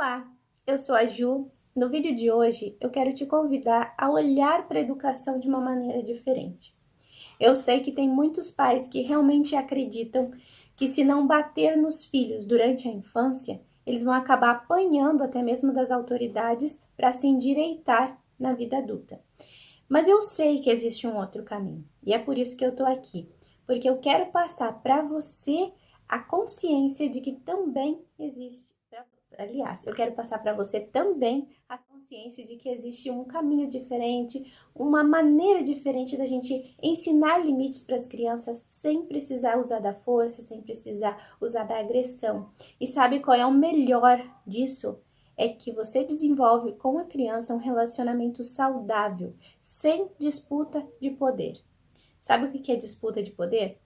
Olá, eu sou a Ju. No vídeo de hoje eu quero te convidar a olhar para a educação de uma maneira diferente. Eu sei que tem muitos pais que realmente acreditam que se não bater nos filhos durante a infância, eles vão acabar apanhando até mesmo das autoridades para se endireitar na vida adulta. Mas eu sei que existe um outro caminho e é por isso que eu tô aqui, porque eu quero passar para você a consciência de que também existe. Aliás, eu quero passar para você também a consciência de que existe um caminho diferente, uma maneira diferente da gente ensinar limites para as crianças sem precisar usar da força, sem precisar usar da agressão. E sabe qual é o melhor disso? É que você desenvolve com a criança um relacionamento saudável, sem disputa de poder. Sabe o que é disputa de poder?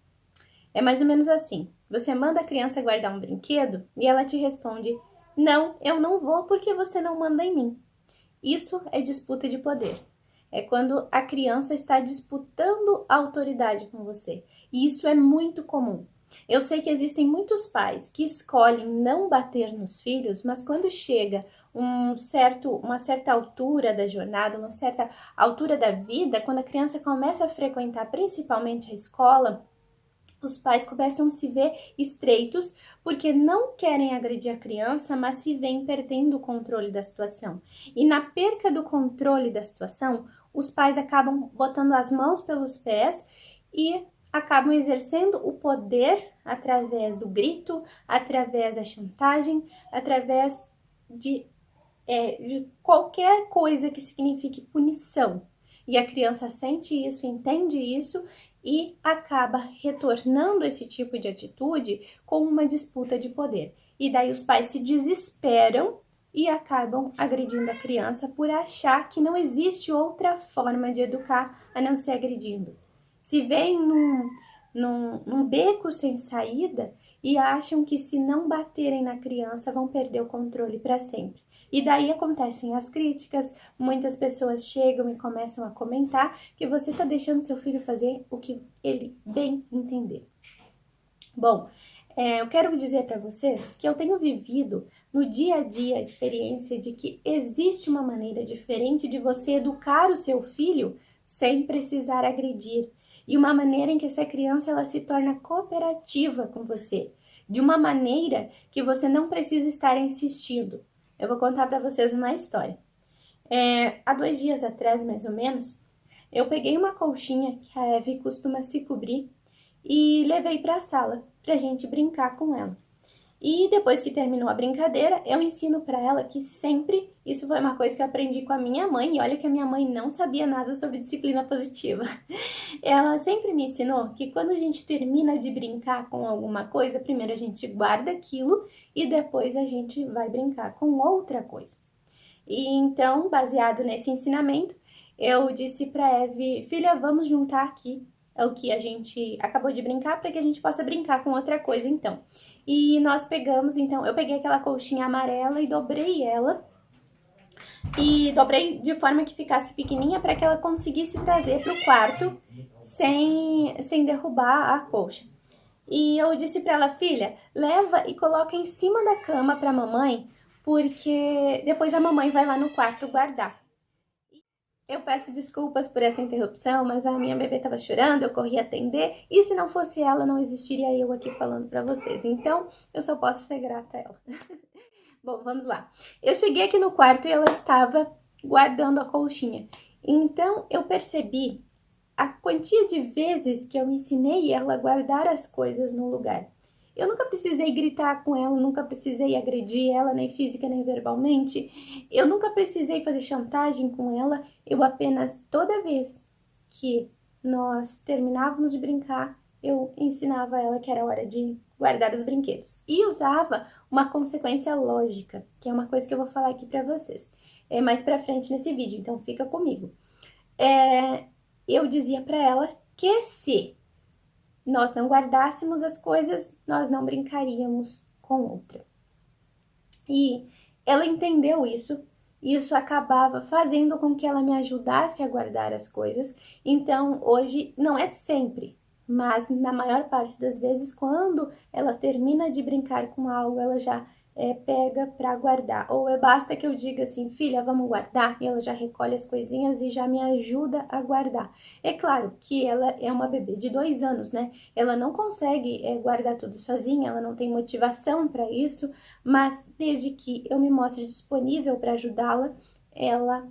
É mais ou menos assim. Você manda a criança guardar um brinquedo e ela te responde: não, eu não vou porque você não manda em mim. Isso é disputa de poder. É quando a criança está disputando a autoridade com você. E isso é muito comum. Eu sei que existem muitos pais que escolhem não bater nos filhos, mas quando chega uma certa altura da jornada, uma certa altura da vida, quando a criança começa a frequentar principalmente a escola, os pais começam a se ver estreitos porque não querem agredir a criança, mas se veem perdendo o controle da situação. E na perca do controle da situação, os pais acabam botando as mãos pelos pés e acabam exercendo o poder através do grito, através da chantagem, através de qualquer coisa que signifique punição. E a criança sente isso, entende isso e acaba retornando esse tipo de atitude com uma disputa de poder. E daí os pais se desesperam e acabam agredindo a criança por achar que não existe outra forma de educar a não ser agredindo. Se veem num beco sem saída e acham que se não baterem na criança vão perder o controle para sempre. E daí acontecem as críticas, muitas pessoas chegam e começam a comentar que você está deixando seu filho fazer o que ele bem entender. Bom, eu quero dizer para vocês que eu tenho vivido no dia a dia a experiência de que existe uma maneira diferente de você educar o seu filho sem precisar agredir. E uma maneira em que essa criança ela se torna cooperativa com você. De uma maneira que você não precisa estar insistindo. Eu vou contar para vocês uma história. Há 2 dias atrás, mais ou menos, eu peguei uma colchinha que a Eve costuma se cobrir e levei para a sala para a gente brincar com ela. E depois que terminou a brincadeira, eu ensino para ela que sempre, isso foi uma coisa que eu aprendi com a minha mãe, e olha que a minha mãe não sabia nada sobre disciplina positiva. Ela sempre me ensinou que quando a gente termina de brincar com alguma coisa, primeiro a gente guarda aquilo e depois a gente vai brincar com outra coisa. E então, baseado nesse ensinamento, eu disse para Eve: filha, vamos juntar aqui o que a gente acabou de brincar para que a gente possa brincar com outra coisa então. E nós pegamos, então, eu peguei aquela colchinha amarela e dobrei ela. E dobrei de forma que ficasse pequenininha para que ela conseguisse trazer para o quarto sem derrubar a colcha. E eu disse para ela: filha, leva e coloca em cima da cama para a mamãe, porque depois a mamãe vai lá no quarto guardar. Eu peço desculpas por essa interrupção, mas a minha bebê estava chorando, eu corri atender, e se não fosse ela, não existiria eu aqui falando para vocês. Então, eu só posso ser grata a ela. Bom, vamos lá. Eu cheguei aqui no quarto e ela estava guardando a colchinha. Então, eu percebi a quantia de vezes que eu ensinei ela a guardar as coisas no lugar. Eu nunca precisei gritar com ela, nunca precisei agredir ela, nem física nem verbalmente. Eu nunca precisei fazer chantagem com ela. Eu apenas, toda vez que nós terminávamos de brincar, eu ensinava ela que era hora de guardar os brinquedos. E usava uma consequência lógica, que é uma coisa que eu vou falar aqui pra vocês. É mais pra frente nesse vídeo, então fica comigo. Eu dizia pra ela que se nós não guardássemos as coisas, nós não brincaríamos com outra. E ela entendeu isso, e isso acabava fazendo com que ela me ajudasse a guardar as coisas. Então, hoje, não é sempre, mas na maior parte das vezes, quando ela termina de brincar com algo, ela já pega para guardar. Ou basta que eu diga assim, filha, vamos guardar, e ela já recolhe as coisinhas e já me ajuda a guardar. É claro que ela é uma bebê de 2 anos, né? Ela não consegue guardar tudo sozinha, ela não tem motivação para isso, mas desde que eu me mostre disponível para ajudá-la, ela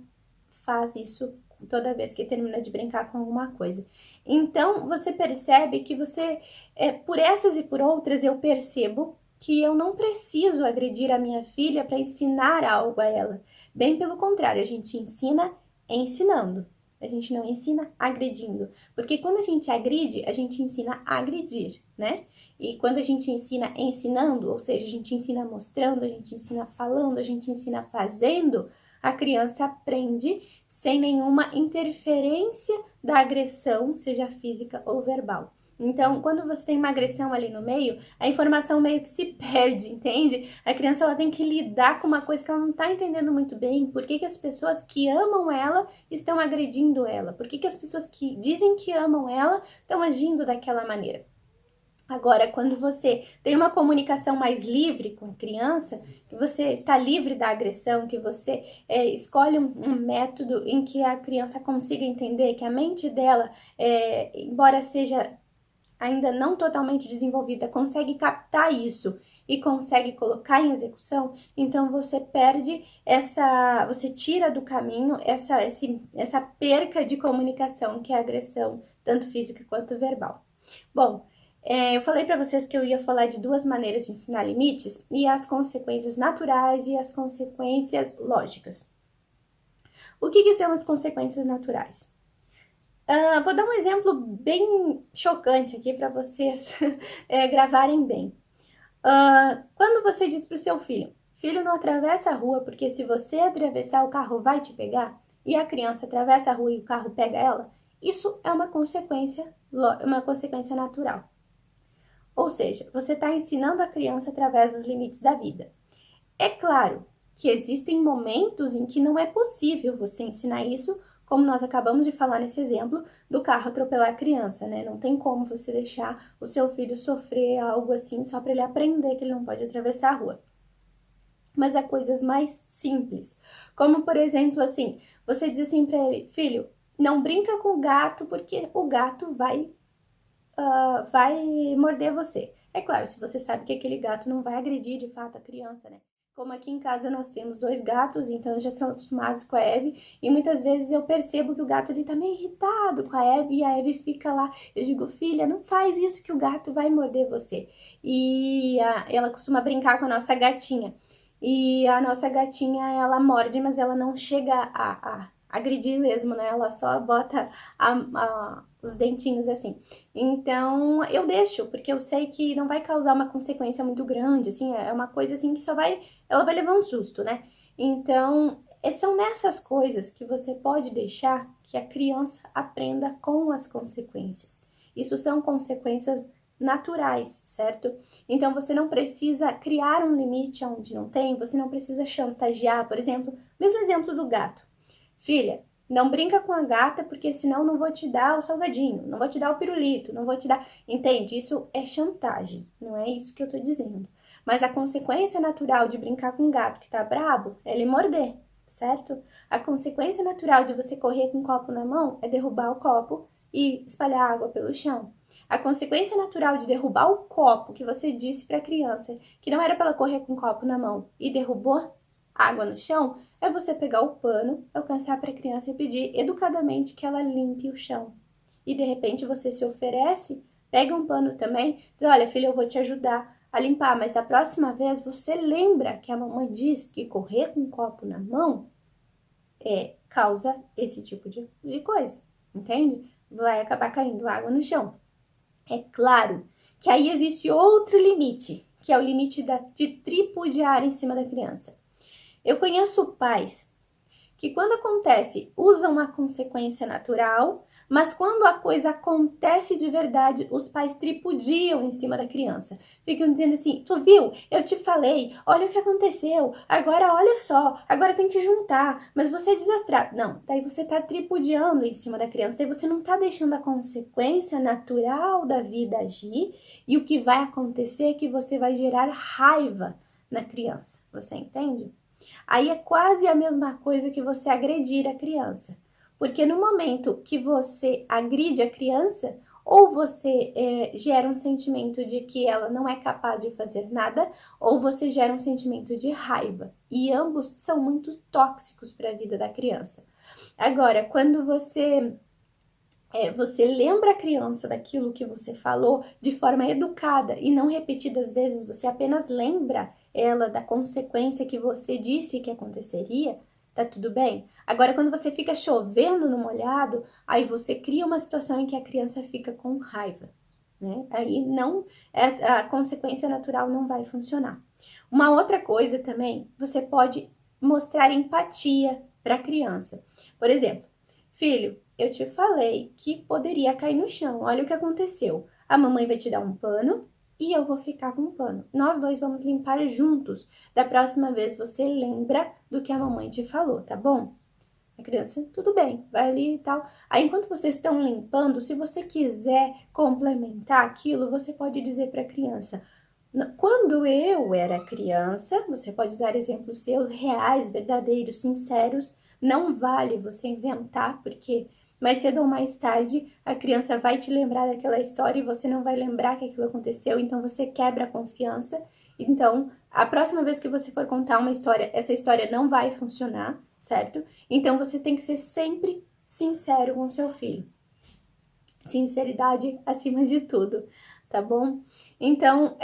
faz isso toda vez que termina de brincar com alguma coisa. Então, você percebe que por essas e por outras, eu percebo que eu não preciso agredir a minha filha para ensinar algo a ela. Bem pelo contrário, a gente ensina ensinando. A gente não ensina agredindo. Porque quando a gente agride, a gente ensina a agredir, né? E quando a gente ensina ensinando, ou seja, a gente ensina mostrando, a gente ensina falando, a gente ensina fazendo, a criança aprende sem nenhuma interferência da agressão, seja física ou verbal. Então, quando você tem uma agressão ali no meio, a informação meio que se perde, entende? A criança ela tem que lidar com uma coisa que ela não está entendendo muito bem. Por que as pessoas que amam ela estão agredindo ela? Por que as pessoas que dizem que amam ela estão agindo daquela maneira? Agora, quando você tem uma comunicação mais livre com a criança, que você está livre da agressão, que você escolhe um método em que a criança consiga entender que a mente dela, embora seja ainda não totalmente desenvolvida, consegue captar isso e consegue colocar em execução, então você perde você tira do caminho essa perca de comunicação que é a agressão, tanto física quanto verbal. Bom, eu falei para vocês que eu ia falar de 2 maneiras de ensinar limites e as consequências naturais e as consequências lógicas. O que são as consequências naturais? Vou dar um exemplo bem chocante aqui para vocês gravarem bem. Quando você diz para o seu filho, filho, não atravessa a rua porque se você atravessar o carro vai te pegar, e a criança atravessa a rua e o carro pega ela, isso é uma consequência natural. Ou seja, você está ensinando a criança através dos limites da vida. É claro que existem momentos em que não é possível você ensinar isso, como nós acabamos de falar nesse exemplo do carro atropelar a criança, né? Não tem como você deixar o seu filho sofrer algo assim só para ele aprender que ele não pode atravessar a rua. Mas há coisas mais simples, como por exemplo assim, você diz assim para ele, filho, não brinca com o gato porque o gato vai morder você. É claro, se você sabe que aquele gato não vai agredir de fato a criança, né? Como aqui em casa nós temos 2 gatos, então já são acostumados com a Eve, e muitas vezes eu percebo que o gato ele tá meio irritado com a Eve, e a Eve fica lá, eu digo, filha, não faz isso que o gato vai morder você. E ela costuma brincar com a nossa gatinha, e a nossa gatinha, ela morde, mas ela não chega a agredir mesmo, né? Ela só bota os dentinhos assim. Então, eu deixo, porque eu sei que não vai causar uma consequência muito grande, assim, é uma coisa assim que ela vai levar um susto, né? Então, são nessas coisas que você pode deixar que a criança aprenda com as consequências. Isso são consequências naturais, certo? Então, você não precisa criar um limite onde não tem, você não precisa chantagear, por exemplo, mesmo exemplo do gato. Filha, não brinca com a gata porque senão não vou te dar o salgadinho, não vou te dar o pirulito, não vou te dar... Entende? Isso é chantagem, não é isso que eu tô dizendo. Mas a consequência natural de brincar com um gato que tá brabo é ele morder, certo? A consequência natural de você correr com um copo na mão é derrubar o copo e espalhar água pelo chão. A consequência natural de derrubar o copo que você disse para a criança que não era para ela correr com o copo na mão e derrubou água no chão é você pegar o pano, alcançar para a criança e pedir educadamente que ela limpe o chão. E de repente você se oferece, pega um pano também, diz, olha filha, eu vou te ajudar a limpar, mas da próxima vez você lembra que a mamãe diz que correr com um copo na mão causa esse tipo de coisa, entende? Vai acabar caindo água no chão. É claro que aí existe outro limite, que é o limite de tripudiar em cima da criança. Eu conheço pais que quando acontece usam a consequência natural, mas quando a coisa acontece de verdade, os pais tripudiam em cima da criança. Ficam dizendo assim, tu viu? Eu te falei, olha o que aconteceu, agora olha só, agora tem que juntar, mas você é desastrado. Não, daí você tá tripudiando em cima da criança, daí você não tá deixando a consequência natural da vida agir, e o que vai acontecer é que você vai gerar raiva na criança, você entende? Aí é quase a mesma coisa que você agredir a criança, porque no momento que você agride a criança, ou você gera um sentimento de que ela não é capaz de fazer nada, ou você gera um sentimento de raiva, e ambos são muito tóxicos para a vida da criança. Agora, quando você lembra a criança daquilo que você falou de forma educada e não repetidas vezes, você apenas lembra ela da consequência que você disse que aconteceria, tá tudo bem? Agora, quando você fica chovendo no molhado, aí você cria uma situação em que a criança fica com raiva, né? Aí não, a consequência natural não vai funcionar. Uma outra coisa também, você pode mostrar empatia para a criança. Por exemplo, filho, eu te falei que poderia cair no chão. Olha o que aconteceu. A mamãe vai te dar um pano e eu vou ficar com um pano. Nós dois vamos limpar juntos. Da próxima vez você lembra do que a mamãe te falou, tá bom? A criança, tudo bem, vai ali e tal. Aí, enquanto vocês estão limpando, se você quiser complementar aquilo, você pode dizer para a criança: quando eu era criança, você pode usar exemplos seus reais, verdadeiros, sinceros. Não vale você inventar, porque mais cedo ou mais tarde a criança vai te lembrar daquela história e você não vai lembrar que aquilo aconteceu, então você quebra a confiança. Então, a próxima vez que você for contar uma história, essa história não vai funcionar, certo? Então, você tem que ser sempre sincero com seu filho. Sinceridade acima de tudo, tá bom? Então,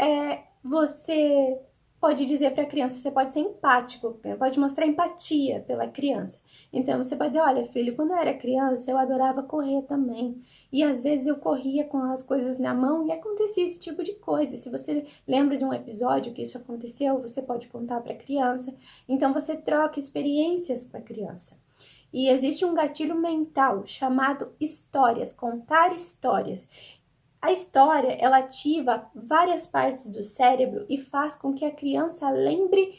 você pode dizer para a criança, você pode ser empático, pode mostrar empatia pela criança. Então, você pode dizer, olha, filho, quando eu era criança, eu adorava correr também. E às vezes eu corria com as coisas na mão e acontecia esse tipo de coisa. Se você lembra de um episódio que isso aconteceu, você pode contar para a criança. Então, você troca experiências com a criança. E existe um gatilho mental chamado histórias, contar histórias. A história, ela ativa várias partes do cérebro e faz com que a criança lembre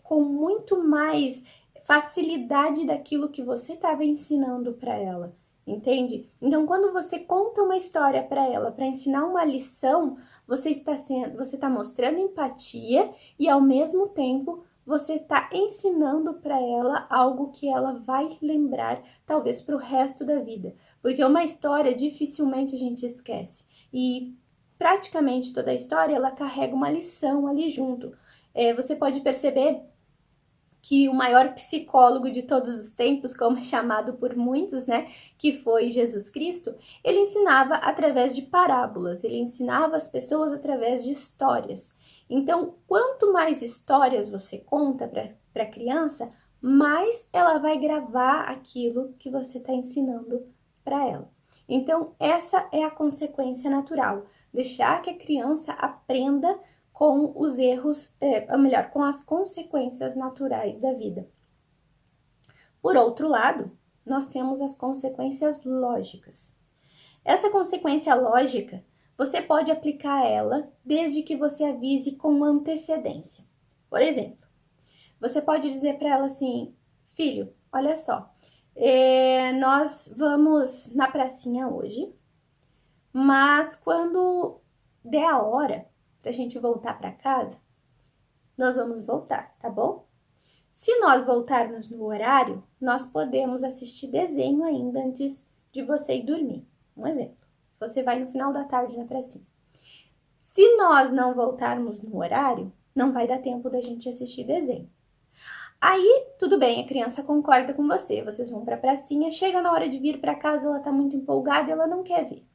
com muito mais facilidade daquilo que você estava ensinando para ela, entende? Então, quando você conta uma história para ela, para ensinar uma lição, você está mostrando empatia e ao mesmo tempo você está ensinando para ela algo que ela vai lembrar, talvez para o resto da vida. Porque uma história dificilmente a gente esquece. E praticamente toda a história, ela carrega uma lição ali junto. Você pode perceber que o maior psicólogo de todos os tempos, como é chamado por muitos, né, que foi Jesus Cristo, ele ensinava através de parábolas, ele ensinava as pessoas através de histórias. Então, quanto mais histórias você conta para a criança, mais ela vai gravar aquilo que você está ensinando para ela. Então, essa é a consequência natural, deixar que a criança aprenda com os erros, ou melhor, com as consequências naturais da vida. Por outro lado, nós temos as consequências lógicas. Essa consequência lógica, você pode aplicar ela desde que você avise com antecedência. Por exemplo, você pode dizer para ela assim, filho, olha só, nós vamos na pracinha hoje, mas quando der a hora pra gente voltar para casa, nós vamos voltar, tá bom? Se nós voltarmos no horário, nós podemos assistir desenho ainda antes de você ir dormir. Um exemplo, você vai no final da tarde na pracinha. Se nós não voltarmos no horário, não vai dar tempo da gente assistir desenho. Aí, tudo bem, a criança concorda com você, vocês vão pra pracinha, chega na hora de vir para casa, ela tá muito empolgada e ela não quer vir.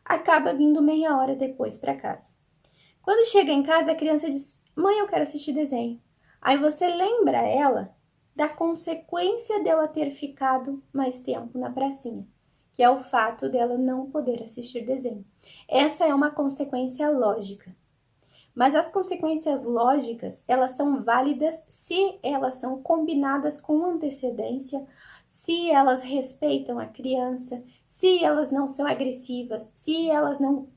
Acaba vindo meia hora depois para casa. Quando chega em casa, a criança diz, mãe, eu quero assistir desenho. Aí você lembra ela da consequência dela ter ficado mais tempo na pracinha, que é o fato dela não poder assistir desenho. Essa é uma consequência lógica. Mas as consequências lógicas, elas são válidas se elas são combinadas com antecedência, se elas respeitam a criança, se elas não são agressivas, se elas não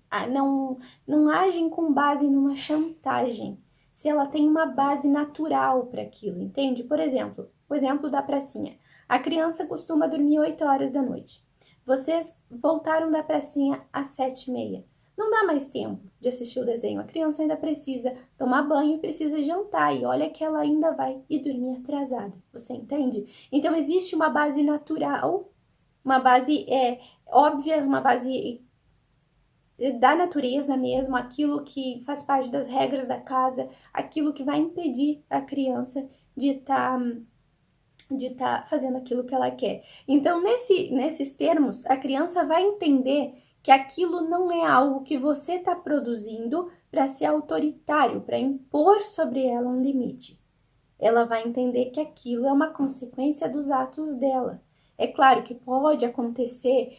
agem com base numa chantagem, se ela tem uma base natural para aquilo, entende? Por exemplo, o exemplo da pracinha. A criança costuma dormir 8 horas da noite. Vocês voltaram da pracinha às 7h30. Não dá mais tempo de assistir o desenho. A criança ainda precisa tomar banho e precisa jantar. E olha que ela ainda vai ir dormir atrasada. Você entende? Então, existe uma base natural, uma base óbvia, uma base da natureza mesmo, aquilo que faz parte das regras da casa, aquilo que vai impedir a criança de estar fazendo aquilo que ela quer. Então, nesses termos, a criança vai entender que aquilo não é algo que você está produzindo para ser autoritário, para impor sobre ela um limite. Ela vai entender que aquilo é uma consequência dos atos dela. É claro que pode acontecer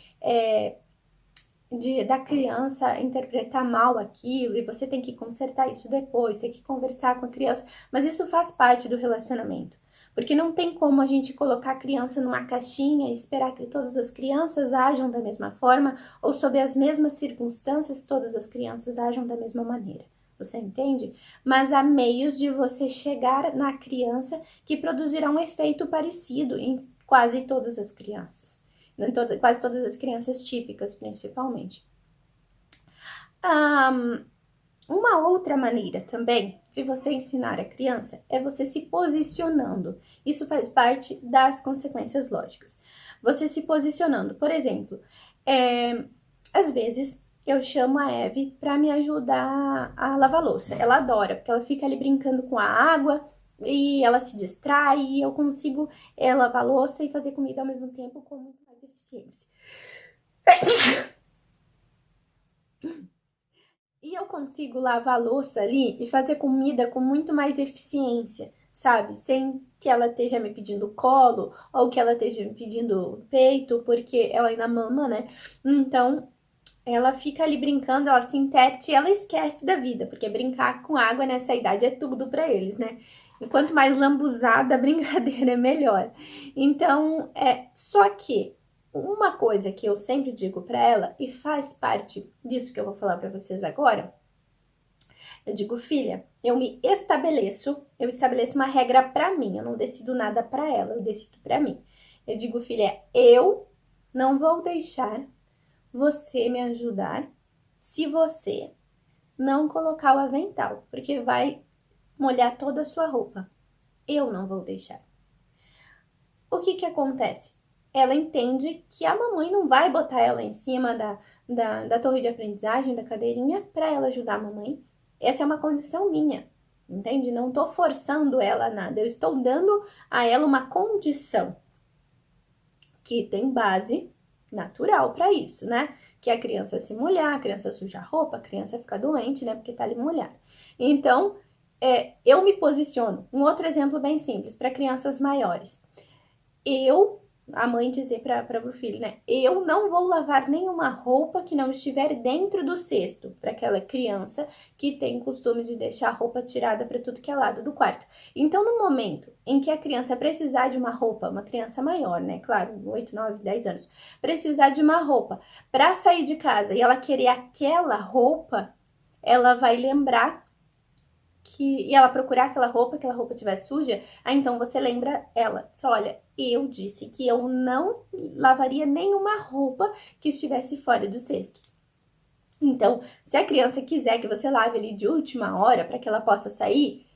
da criança interpretar mal aquilo e você tem que consertar isso depois, tem que conversar com a criança, mas isso faz parte do relacionamento. Porque não tem como a gente colocar a criança numa caixinha e esperar que todas as crianças ajam da mesma forma ou sob as mesmas circunstâncias todas as crianças ajam da mesma maneira. Você entende? Mas há meios de você chegar na criança que produzirá um efeito parecido em quase todas as crianças. Quase todas as crianças típicas, principalmente. Uma outra maneira também de você ensinar a criança é você se posicionando. Isso faz parte das consequências lógicas. Você se posicionando. Por exemplo, às vezes eu chamo a Eve para me ajudar a lavar louça. Ela adora, porque ela fica ali brincando com a água e ela se distrai e eu consigo lavar louça e fazer comida ao mesmo tempo com muito mais eficiência. E eu consigo lavar a louça ali e fazer comida com muito mais eficiência, sabe? Sem que ela esteja me pedindo colo ou que ela esteja me pedindo peito, porque ela ainda mama, né? Então, ela fica ali brincando, ela se interte e ela esquece da vida, porque brincar com água nessa idade é tudo para eles, né? E quanto mais lambuzada a brincadeira, é melhor. Então, só que uma coisa que eu sempre digo para ela, e faz parte disso que eu vou falar para vocês agora, eu digo, filha, eu estabeleço uma regra para mim, eu não decido nada para ela, eu decido para mim. Eu digo, filha, eu não vou deixar você me ajudar se você não colocar o avental, porque vai molhar toda a sua roupa. Eu não vou deixar. O que acontece? Ela entende que a mamãe não vai botar ela em cima da torre de aprendizagem, da cadeirinha, para ela ajudar a mamãe. Essa é uma condição minha, entende? Não estou forçando ela a nada, eu estou dando a ela uma condição que tem base natural para isso, né? Que é a criança se molhar, a criança sujar a roupa, a criança ficar doente, né? Porque tá ali molhada. Então, eu me posiciono. Um outro exemplo bem simples, para crianças maiores. A mãe dizer para o filho, né? Eu não vou lavar nenhuma roupa que não estiver dentro do cesto, para aquela criança que tem o costume de deixar a roupa tirada para tudo que é lado do quarto. Então, no momento em que a criança precisar de uma roupa, uma criança maior, né? Claro, 8, 9, 10 anos, precisar de uma roupa para sair de casa e ela querer aquela roupa, ela vai lembrar e ela procurar aquela roupa estiver suja, então você lembra ela. Só, olha, eu disse que eu não lavaria nenhuma roupa que estivesse fora do cesto. Então, se a criança quiser que você lave ali de última hora para que ela possa sair,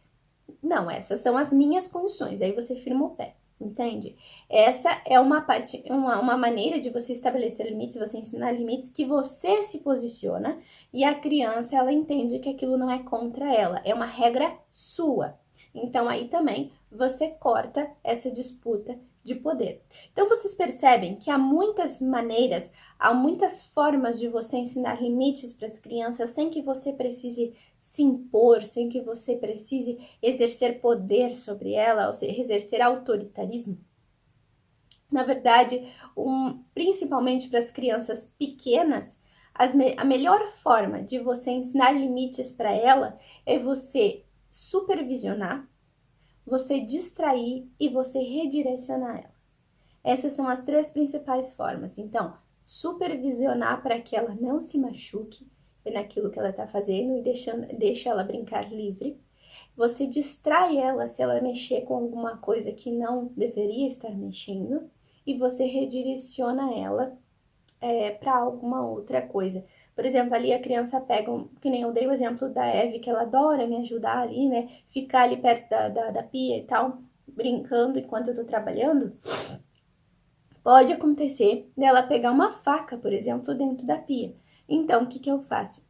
não, essas são as minhas condições. Aí você firma o pé. Entende? Essa é uma maneira de você estabelecer limites, você ensinar limites que você se posiciona e a criança, ela entende que aquilo não é contra ela, é uma regra sua. Então, aí também você corta essa disputa de poder. Então, vocês percebem que há muitas maneiras, há muitas formas de você ensinar limites para as crianças sem que você precise se impor, sem que você precise exercer poder sobre ela, ou seja, exercer autoritarismo. Na verdade, principalmente para as crianças pequenas, a melhor forma de você ensinar limites para ela é você supervisionar, você distrair e você redirecionar ela. Essas são as 3 principais formas. Então, supervisionar para que ela não se machuque naquilo que ela está fazendo e deixa ela brincar livre. Você distrai ela se ela mexer com alguma coisa que não deveria estar mexendo e você redireciona ela para alguma outra coisa. Por exemplo, ali a criança pega, que nem eu dei o exemplo da Eve, que ela adora me ajudar ali, né? Ficar ali perto da pia e tal, brincando enquanto eu tô trabalhando. Pode acontecer dela pegar uma faca, por exemplo, dentro da pia. Então, o que eu faço?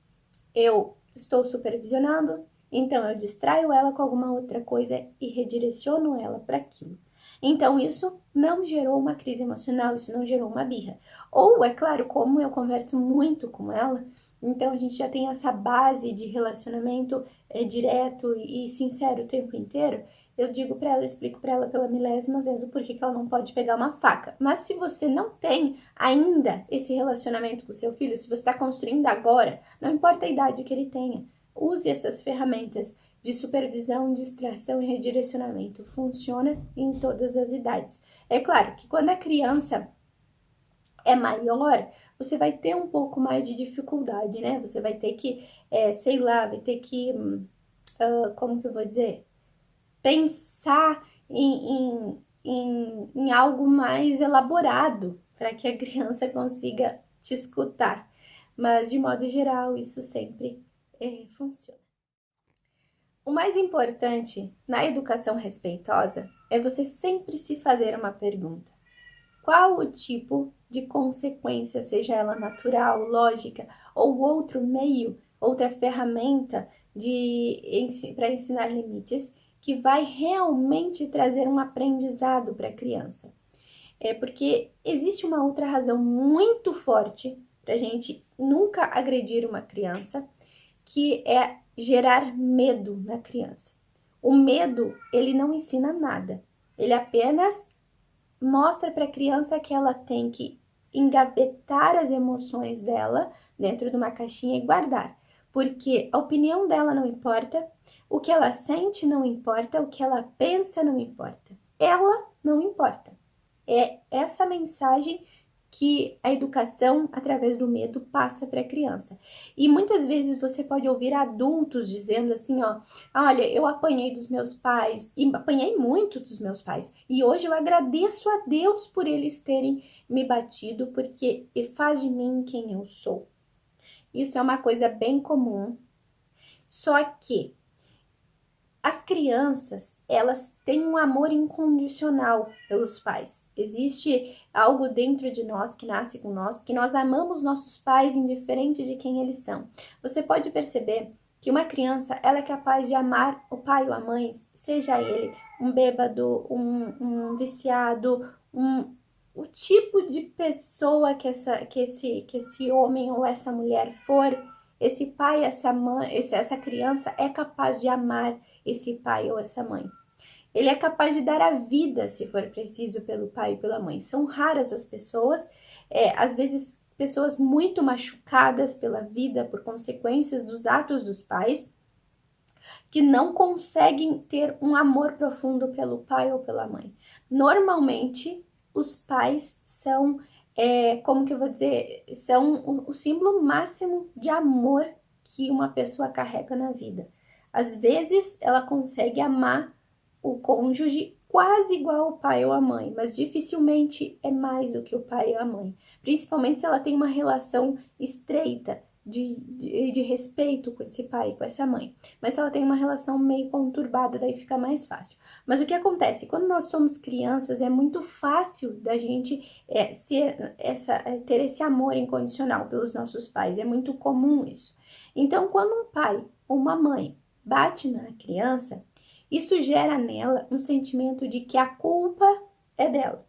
Eu estou supervisionando, então eu distraio ela com alguma outra coisa e redireciono ela para aquilo. Então, isso não gerou uma crise emocional, isso não gerou uma birra. Ou, é claro, como eu converso muito com ela, então a gente já tem essa base de relacionamento direto e sincero o tempo inteiro. Eu digo para ela, explico para ela pela milésima vez o porquê que ela não pode pegar uma faca. Mas se você não tem ainda esse relacionamento com seu filho, se você está construindo agora, não importa a idade que ele tenha, use essas ferramentas de supervisão, distração e redirecionamento. Funciona em todas as idades. É claro que quando a criança é maior, você vai ter um pouco mais de dificuldade, né? Você vai ter que, sei lá, vai ter que, como que eu vou dizer? Pensar em algo mais elaborado para que a criança consiga te escutar. Mas, de modo geral, isso sempre funciona. O mais importante na educação respeitosa é você sempre se fazer uma pergunta. Qual o tipo de consequência, seja ela natural, lógica ou outro meio, outra ferramenta para ensinar limites, que vai realmente trazer um aprendizado para a criança? É porque existe uma outra razão muito forte para a gente nunca agredir uma criança, que é gerar medo na criança. O medo, ele não ensina nada. Ele apenas mostra para a criança que ela tem que engavetar as emoções dela dentro de uma caixinha e guardar. Porque a opinião dela não importa, o que ela sente não importa, o que ela pensa não importa. Ela não importa. É essa mensagem que a educação, através do medo, passa para a criança. E muitas vezes você pode ouvir adultos dizendo assim, ó, olha, eu apanhei dos meus pais, e apanhei muito dos meus pais, e hoje eu agradeço a Deus por eles terem me batido, porque faz de mim quem eu sou. Isso é uma coisa bem comum, só que as crianças, elas têm um amor incondicional pelos pais. Existe algo dentro de nós, que nasce com nós, que nós amamos nossos pais indiferente de quem eles são. Você pode perceber que uma criança, ela é capaz de amar o pai ou a mãe, seja ele um bêbado, um viciado, o tipo de pessoa que esse homem ou essa mulher for, esse pai, essa mãe, essa criança é capaz de amar esse pai ou essa mãe. Ele é capaz de dar a vida, se for preciso, pelo pai e pela mãe. São raras as pessoas, às vezes pessoas muito machucadas pela vida por consequências dos atos dos pais, que não conseguem ter um amor profundo pelo pai ou pela mãe. Normalmente, os pais são, como que eu vou dizer, são o símbolo máximo de amor que uma pessoa carrega na vida. Às vezes, ela consegue amar o cônjuge quase igual ao pai ou a mãe, mas dificilmente é mais do que o pai ou a mãe. Principalmente se ela tem uma relação estreita de respeito com esse pai e com essa mãe. Mas se ela tem uma relação meio conturbada, daí fica mais fácil. Mas o que acontece? Quando nós somos crianças, é muito fácil da gente ter esse amor incondicional pelos nossos pais. É muito comum isso. Então, quando um pai ou uma mãe bate na criança, isso gera nela um sentimento de que a culpa é dela.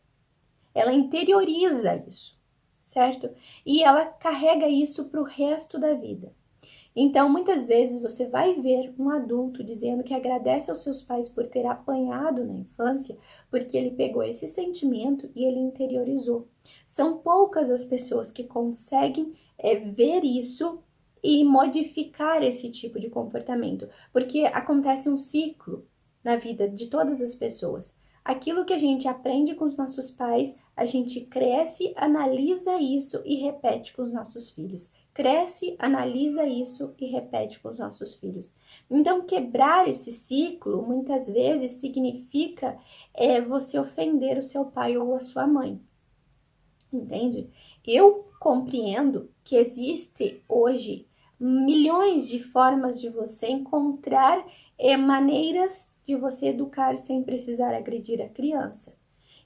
Ela interioriza isso, certo? E ela carrega isso para o resto da vida. Então, muitas vezes você vai ver um adulto dizendo que agradece aos seus pais por ter apanhado na infância, porque ele pegou esse sentimento e ele interiorizou. São poucas as pessoas que conseguem ver isso e modificar esse tipo de comportamento, porque acontece um ciclo na vida de todas as pessoas. Aquilo que a gente aprende com os nossos pais, a gente cresce, analisa isso e repete com os nossos filhos. Cresce, analisa isso e repete com os nossos filhos. Então, quebrar esse ciclo, muitas vezes, significa você ofender o seu pai ou a sua mãe. entende? Eu compreendo que existe hoje milhões de formas de você encontrar maneiras de você educar sem precisar agredir a criança.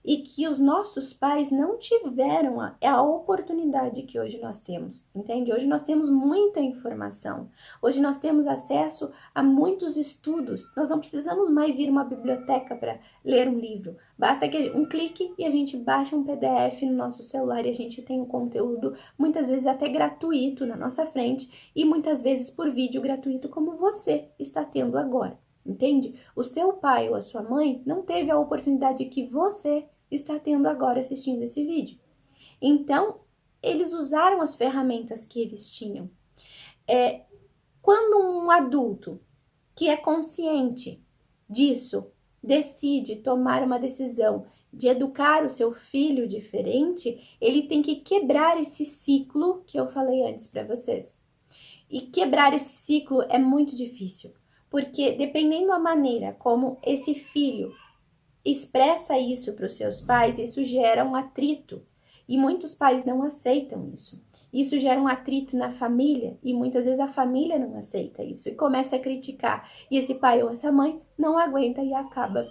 E que os nossos pais não tiveram a oportunidade que hoje nós temos, entende? Hoje nós temos muita informação, hoje nós temos acesso a muitos estudos, nós não precisamos mais ir a uma biblioteca para ler um livro, basta que um clique e a gente baixa um PDF no nosso celular e a gente tem o conteúdo, muitas vezes até gratuito na nossa frente e muitas vezes por vídeo gratuito como você está tendo agora. Entende? O seu pai ou a sua mãe não teve a oportunidade que você está tendo agora assistindo esse vídeo. Então, eles usaram as ferramentas que eles tinham. Quando um adulto que é consciente disso decide tomar uma decisão de educar o seu filho diferente, ele tem que quebrar esse ciclo que eu falei antes para vocês. E quebrar esse ciclo é muito difícil, porque dependendo da maneira como esse filho expressa isso para os seus pais, isso gera um atrito. E muitos pais não aceitam isso. Isso gera um atrito na família e muitas vezes a família não aceita isso e começa a criticar. E esse pai ou essa mãe não aguenta e acaba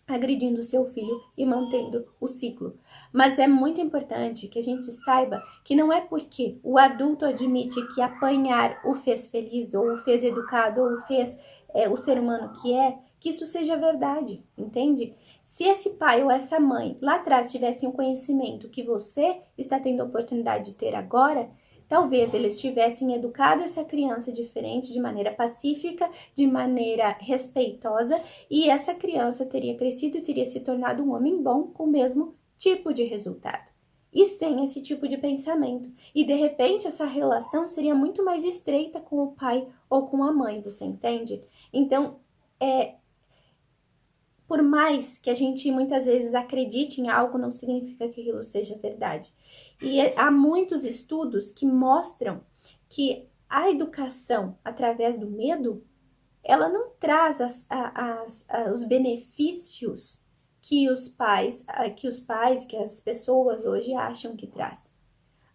agredindo o seu filho e mantendo o ciclo. Mas é muito importante que a gente saiba que não é porque o adulto admite que apanhar o fez feliz, ou o fez educado, ou o fez o ser humano que isso seja verdade, entende? Se esse pai ou essa mãe lá atrás tivessem o conhecimento que você está tendo a oportunidade de ter agora, talvez eles tivessem educado essa criança diferente, de maneira pacífica, de maneira respeitosa, e essa criança teria crescido e teria se tornado um homem bom com o mesmo tipo de resultado. E sem esse tipo de pensamento. E de repente essa relação seria muito mais estreita com o pai ou com a mãe, você entende? Então, por mais que a gente muitas vezes acredite em algo, não significa que aquilo seja verdade. E há muitos estudos que mostram que a educação através do medo, ela não traz os benefícios que os pais, que as pessoas hoje acham que traz.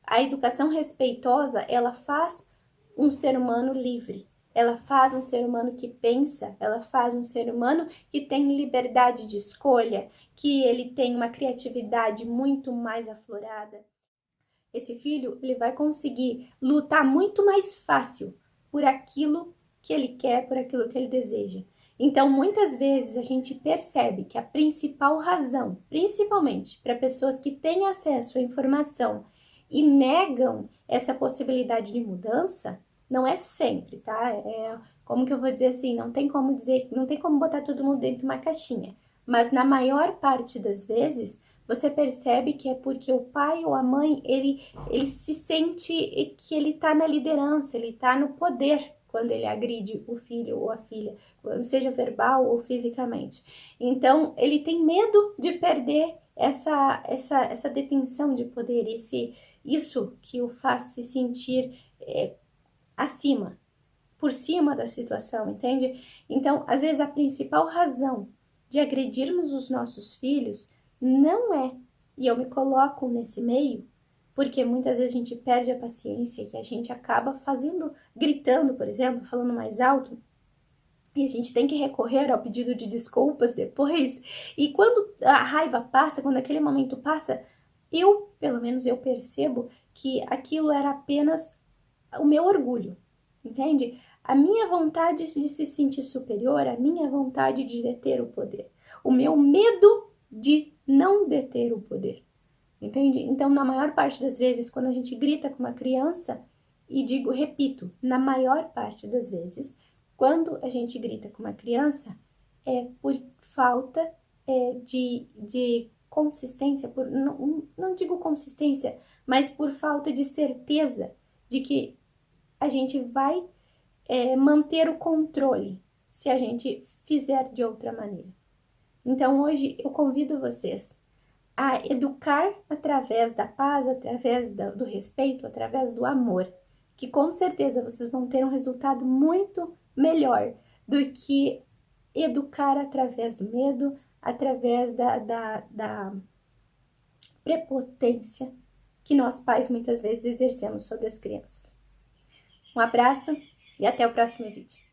A educação respeitosa, ela faz um ser humano livre. Ela faz um ser humano que pensa, ela faz um ser humano que tem liberdade de escolha, que ele tem uma criatividade muito mais aflorada. Esse filho, ele vai conseguir lutar muito mais fácil por aquilo que ele quer, por aquilo que ele deseja. Então, muitas vezes a gente percebe que a principal razão, principalmente para pessoas que têm acesso à informação e negam essa possibilidade de mudança, não é sempre, tá? Como que eu vou dizer assim, não tem como botar todo mundo dentro de uma caixinha. Mas na maior parte das vezes, você percebe que é porque o pai ou a mãe, ele se sente que ele tá na liderança, ele tá no poder quando ele agride o filho ou a filha, seja verbal ou fisicamente. Então, ele tem medo de perder essa detenção de poder, isso que o faz se sentir acima, por cima da situação, entende? Então, às vezes, a principal razão de agredirmos os nossos filhos não é, e eu me coloco nesse meio, porque muitas vezes a gente perde a paciência, que a gente acaba gritando, por exemplo, falando mais alto, e a gente tem que recorrer ao pedido de desculpas depois. E quando a raiva passa, quando aquele momento passa, pelo menos eu percebo que aquilo era apenas o meu orgulho, entende? A minha vontade de se sentir superior, a minha vontade de deter o poder, o meu medo de não deter o poder, entende? Então, na maior parte das vezes, quando a gente grita com uma criança, repito, na maior parte das vezes, quando a gente grita com uma criança, é por falta de consistência, não digo consistência, mas por falta de certeza de que a gente vai manter o controle se a gente fizer de outra maneira. Então, hoje eu convido vocês a educar através da paz, através do respeito, através do amor, que com certeza vocês vão ter um resultado muito melhor do que educar através do medo, através da prepotência, que nós pais muitas vezes exercemos sobre as crianças. Um abraço e até o próximo vídeo.